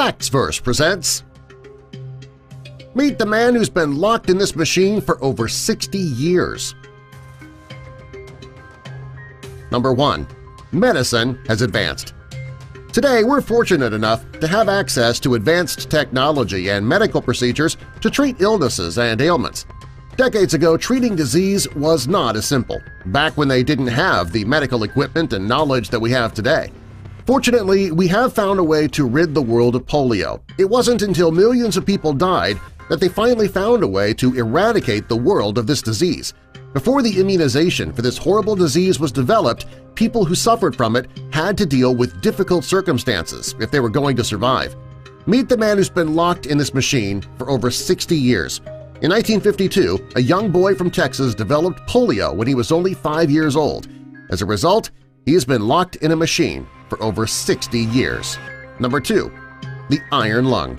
FactsVerse presents Meet the man who's been locked in this machine for over 60 years. Number 1. Medicine has advanced. Today, we're fortunate enough to have access to advanced technology and medical procedures to treat illnesses and ailments. Decades ago, treating disease was not as simple, back when they didn't have the medical equipment and knowledge that we have today. Fortunately, we have found a way to rid the world of polio. It wasn't until millions of people died that they finally found a way to eradicate the world of this disease. Before the immunization for this horrible disease was developed, people who suffered from it had to deal with difficult circumstances if they were going to survive. Meet the man who's been locked in this machine for over 60 years. In 1952, a young boy from Texas developed polio when he was only 5 years old. As a result, he has been locked in a machine for over 60 years. Number 2. The iron lung.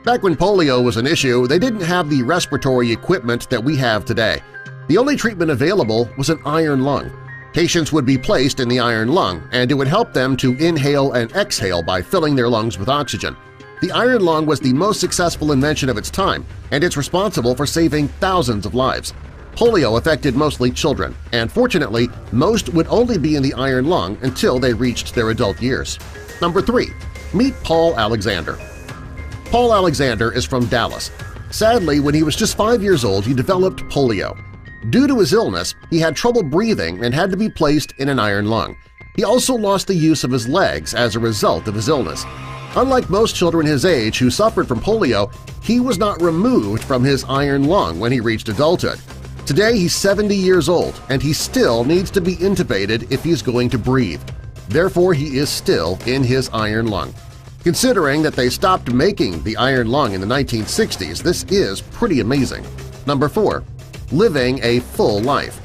Back when polio was an issue, they didn't have the respiratory equipment that we have today. The only treatment available was an iron lung. Patients would be placed in the iron lung, and it would help them to inhale and exhale by filling their lungs with oxygen. The iron lung was the most successful invention of its time, and it's responsible for saving thousands of lives. Polio affected mostly children, and fortunately, most would only be in the iron lung until they reached their adult years. Number 3. Meet Paul Alexander. Paul Alexander is from Dallas. Sadly, when he was just 5 years old, he developed polio. Due to his illness, he had trouble breathing and had to be placed in an iron lung. He also lost the use of his legs as a result of his illness. Unlike most children his age who suffered from polio, he was not removed from his iron lung when he reached adulthood. Today he's 70 years old, and he still needs to be intubated if he's going to breathe. Therefore, he is still in his iron lung. Considering that they stopped making the iron lung in the 1960s, this is pretty amazing. Number 4. Living a full life.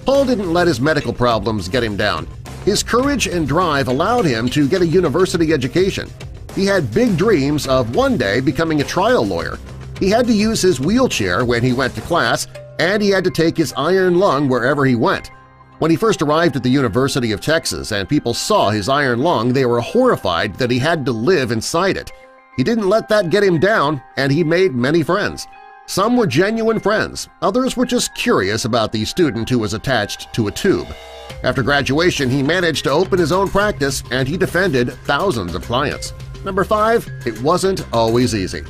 Paul didn't let his medical problems get him down. His courage and drive allowed him to get a university education. He had big dreams of one day becoming a trial lawyer. He had to use his wheelchair when he went to class, and he had to take his iron lung wherever he went. When he first arrived at the University of Texas and people saw his iron lung, they were horrified that he had to live inside it. He didn't let that get him down, and he made many friends. Some were genuine friends, others were just curious about the student who was attached to a tube. After graduation, he managed to open his own practice, and he defended thousands of clients. Number 5. It wasn't always easy.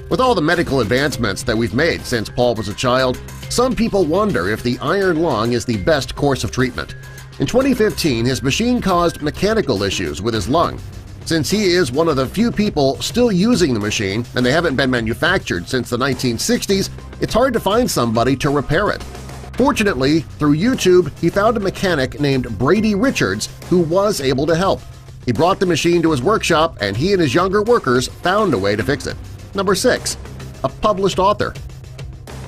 With all the medical advancements that we've made since Paul was a child, some people wonder if the iron lung is the best course of treatment. In 2015, his machine caused mechanical issues with his lung. Since he is one of the few people still using the machine and they haven't been manufactured since the 1960s, it's hard to find somebody to repair it. Fortunately, through YouTube, he found a mechanic named Brady Richards who was able to help. He brought the machine to his workshop, and he and his younger workers found a way to fix it. Number 6. A published author.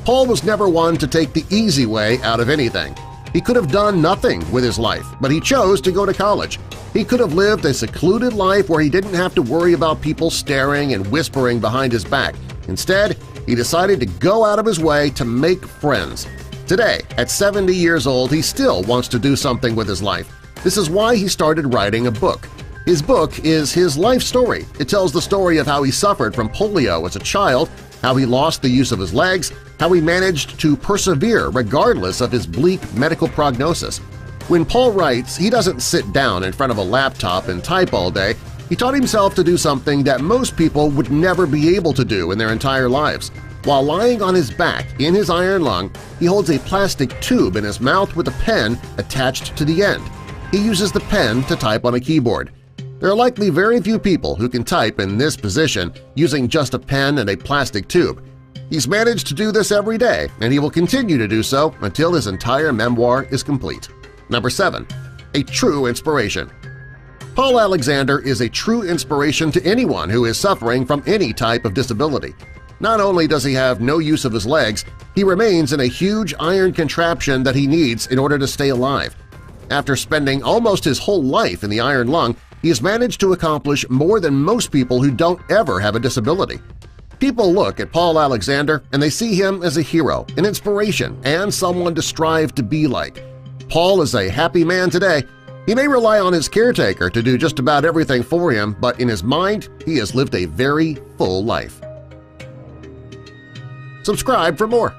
Paul was never one to take the easy way out of anything. He could have done nothing with his life, but he chose to go to college. He could have lived a secluded life where he didn't have to worry about people staring and whispering behind his back. Instead, he decided to go out of his way to make friends. Today, at 70 years old, he still wants to do something with his life. This is why he started writing a book. His book is his life story. It tells the story of how he suffered from polio as a child, how he lost the use of his legs, how he managed to persevere regardless of his bleak medical prognosis. When Paul writes, he doesn't sit down in front of a laptop and type all day. He taught himself to do something that most people would never be able to do in their entire lives. While lying on his back in his iron lung, he holds a plastic tube in his mouth with a pen attached to the end. He uses the pen to type on a keyboard. There are likely very few people who can type in this position using just a pen and a plastic tube. He's managed to do this every day, and he will continue to do so until his entire memoir is complete. Number 7. A true inspiration. Paul Alexander is a true inspiration to anyone who is suffering from any type of disability. Not only does he have no use of his legs, he remains in a huge iron contraption that he needs in order to stay alive. After spending almost his whole life in the iron lung, he has managed to accomplish more than most people who don't ever have a disability. People look at Paul Alexander and they see him as a hero, an inspiration, and someone to strive to be like. Paul is a happy man today, He may rely on his caretaker to do just about everything for him, but in his mind, he has lived a very full life. Subscribe for more.